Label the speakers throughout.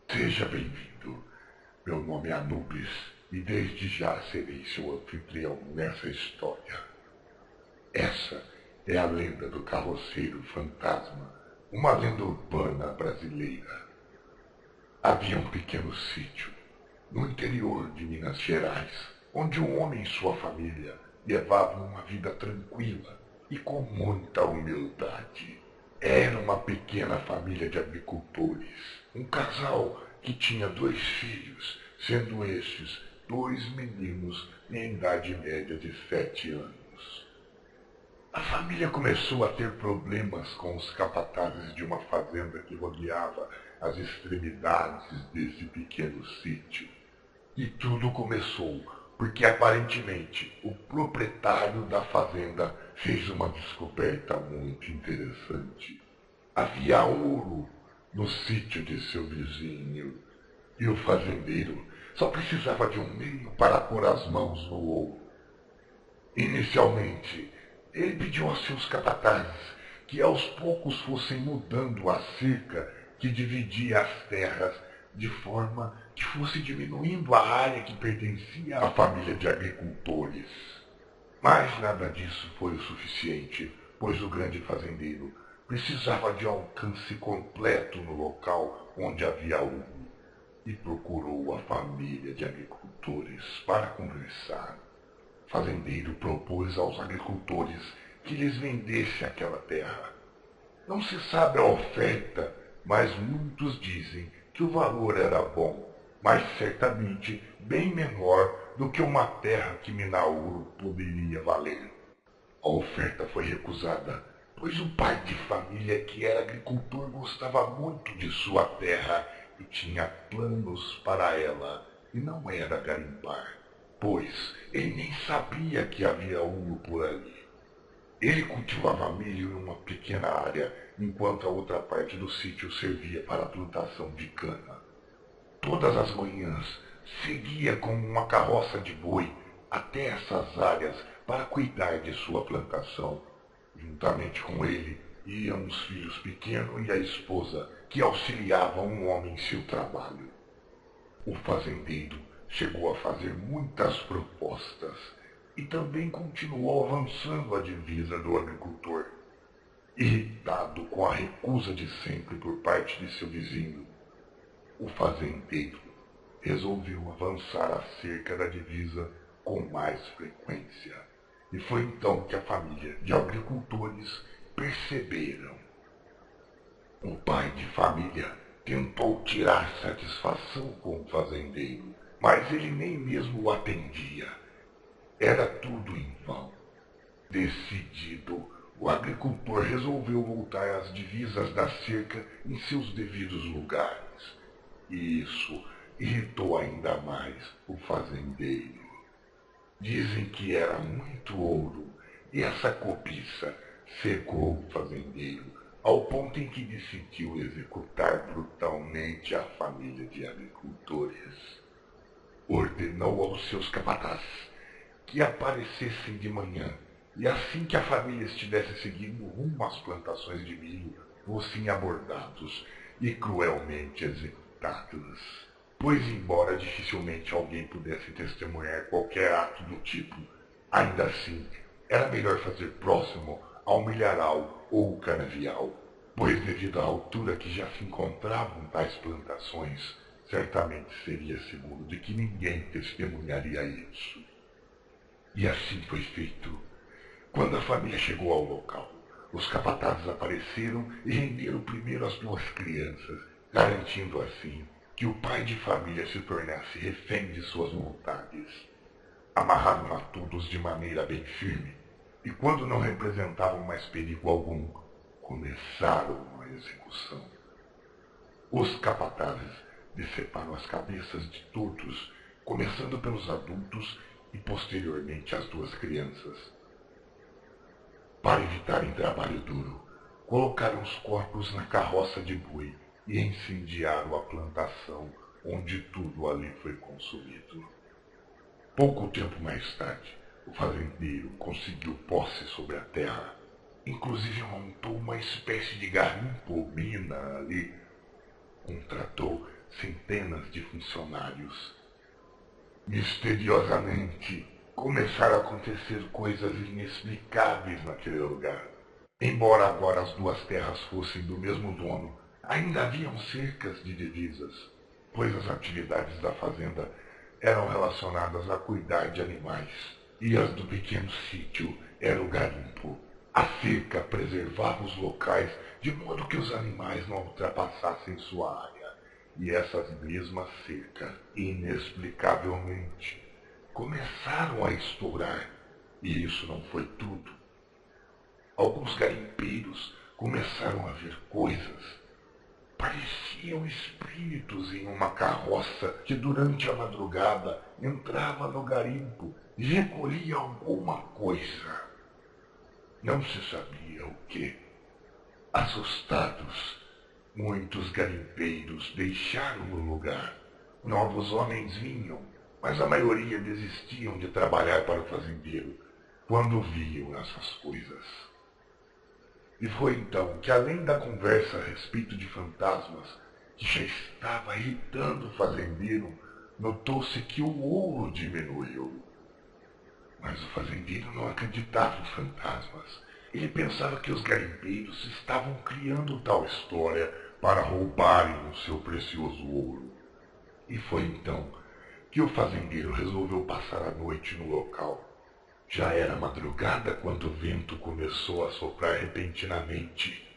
Speaker 1: Seja bem-vindo. Meu nome é Anubis e desde já serei seu anfitrião nessa história. Essa é a lenda do carroceiro fantasma, uma lenda urbana brasileira. Havia um pequeno sítio no interior de Minas Gerais, onde um homem e sua família levavam uma vida tranquila e com muita humildade. Era uma pequena família de agricultores, um casal que tinha 2 filhos, sendo estes 2 meninos em idade média de 7 anos. A família começou a ter problemas com os capatazes de uma fazenda que rodeava as extremidades desse pequeno sítio. E tudo começou porque aparentemente o proprietário da fazenda fez uma descoberta muito interessante. Havia ouro no sítio de seu vizinho e o fazendeiro só precisava de um meio para pôr as mãos no ouro. Inicialmente, ele pediu a seus capatazes que aos poucos fossem mudando a cerca que dividia as terras de forma que fosse diminuindo a área que pertencia à família de agricultores. Mas nada disso foi o suficiente, pois o grande fazendeiro precisava de alcance completo no local onde havia ouro e procurou a família de agricultores para conversar. O fazendeiro propôs aos agricultores que lhes vendesse aquela terra. Não se sabe a oferta, mas muitos dizem que o valor era bom, mas certamente bem menor do que uma terra que minar ouro poderia valer. A oferta foi recusada, pois o pai de família, que era agricultor, gostava muito de sua terra e tinha planos para ela, e não era garimpar, pois ele nem sabia que havia ouro por ali. Ele cultivava milho em uma pequena área, enquanto a outra parte do sítio servia para a plantação de cana. Todas as manhãs seguia com uma carroça de boi até essas áreas para cuidar de sua plantação. Juntamente com ele iam os filhos pequenos e a esposa, que auxiliavam o homem em seu trabalho. O fazendeiro chegou a fazer muitas propostas e também continuou avançando a divisa do agricultor. Irritado com a recusa de sempre por parte de seu vizinho, o fazendeiro resolveu avançar a cerca da divisa com mais frequência. E foi então que a família de agricultores perceberam. O pai de família tentou tirar satisfação com o fazendeiro, mas ele nem mesmo o atendia. Era tudo em vão. Decidido, o agricultor resolveu voltar as divisas da cerca em seus devidos lugares. E isso irritou ainda mais o fazendeiro. Dizem que era muito ouro, e essa cobiça cegou o fazendeiro ao ponto em que decidiu executar brutalmente a família de agricultores. Ordenou aos seus capatazes que aparecessem de manhã, e assim que a família estivesse seguindo rumo às plantações de milho, fossem abordados e cruelmente executados. Pois, embora dificilmente alguém pudesse testemunhar qualquer ato do tipo, ainda assim era melhor fazer próximo ao milharal ou canavial, pois devido à altura que já se encontravam tais plantações, certamente seria seguro de que ninguém testemunharia isso. E assim foi feito. Quando a família chegou ao local, os capatazes apareceram e renderam primeiro as 2 crianças, garantindo assim que o pai de família se tornasse refém de suas vontades. Amarraram a todos de maneira bem firme, e quando não representavam mais perigo algum, começaram a execução. Os capatazes deceparam as cabeças de todos, começando pelos adultos e posteriormente as 2 crianças. Para evitarem trabalho duro, colocaram os corpos na carroça de boi e incendiaram a plantação, onde tudo ali foi consumido. Pouco tempo mais tarde, o fazendeiro conseguiu posse sobre a terra. Inclusive montou uma espécie de garimpo ou mina ali. Contratou centenas de funcionários. Misteriosamente, começaram a acontecer coisas inexplicáveis naquele lugar. Embora agora as duas terras fossem do mesmo dono, ainda haviam cercas de divisas, pois as atividades da fazenda eram relacionadas a cuidar de animais, e as do pequeno sítio era o garimpo. A cerca preservava os locais de modo que os animais não ultrapassassem sua área. E essas mesmas cercas, inexplicavelmente, começaram a estourar. E isso não foi tudo. Alguns garimpeiros começaram a ver coisas. Pareciam espíritos em uma carroça que durante a madrugada entrava no garimpo e recolhia alguma coisa. Não se sabia o que. Assustados, muitos garimpeiros deixaram o lugar. Novos homens vinham, mas a maioria desistiam de trabalhar para o fazendeiro quando viam essas coisas. E foi então que, além da conversa a respeito de fantasmas, que já estava irritando o fazendeiro, notou-se que o ouro diminuiu. Mas o fazendeiro não acreditava em fantasmas. Ele pensava que os garimpeiros estavam criando tal história para roubarem o seu precioso ouro. E foi então que o fazendeiro resolveu passar a noite no local. Já era madrugada quando o vento começou a soprar repentinamente.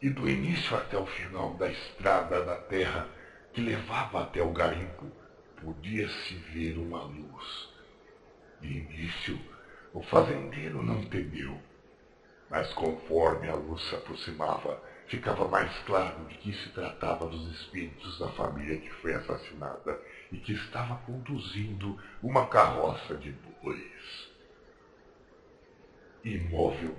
Speaker 1: E do início até o final da estrada da terra que levava até o garimpo, podia-se ver uma luz. De início, o fazendeiro não temeu, mas conforme a luz se aproximava, ficava mais claro de que se tratava dos espíritos da família que foi assassinada e que estava conduzindo uma carroça de bois. Imóvel,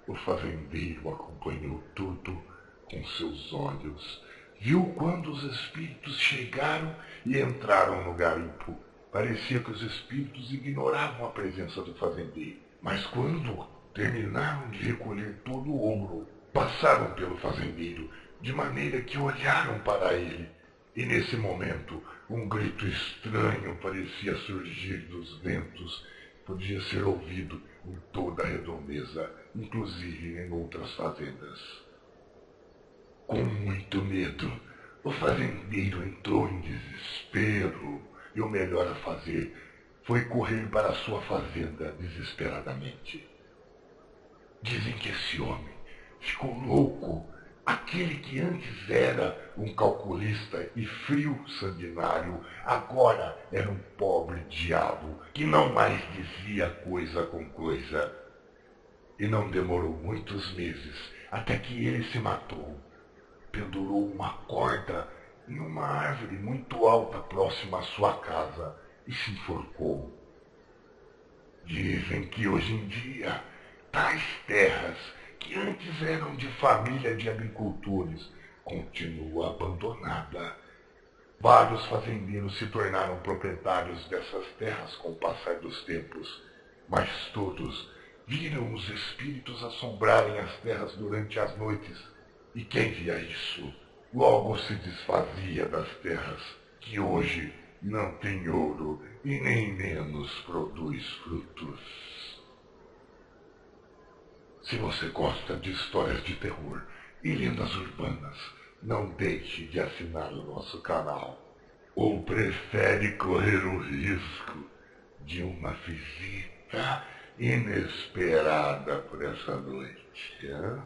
Speaker 1: o fazendeiro acompanhou tudo com seus olhos. Viu quando os espíritos chegaram e entraram no garimpo. Parecia que os espíritos ignoravam a presença do fazendeiro. Mas quando terminaram de recolher todo o ouro, passaram pelo fazendeiro, de maneira que olharam para ele. E nesse momento, um grito estranho parecia surgir dos ventos. Podia ser ouvido em toda a redondeza, inclusive em outras fazendas. Com muito medo, o fazendeiro entrou em desespero. E o melhor a fazer foi correr para sua fazenda desesperadamente. Dizem que esse homem ficou louco. Aquele que antes era um calculista e frio sanguinário, agora era um pobre diabo que não mais dizia coisa com coisa. E não demorou muitos meses até que ele se matou. Pendurou uma corda em uma árvore muito alta próxima à sua casa e se enforcou. Dizem que hoje em dia, tais terras, que antes eram de família de agricultores, continuam abandonadas. Vários fazendeiros se tornaram proprietários dessas terras com o passar dos tempos, mas todos viram os espíritos assombrarem as terras durante as noites, e quem via isso logo se desfazia das terras, que hoje não tem ouro e nem menos produz frutos. Se você gosta de histórias de terror e lendas urbanas, não deixe de assinar o nosso canal. Ou prefere correr o risco de uma visita inesperada por essa noite, hein?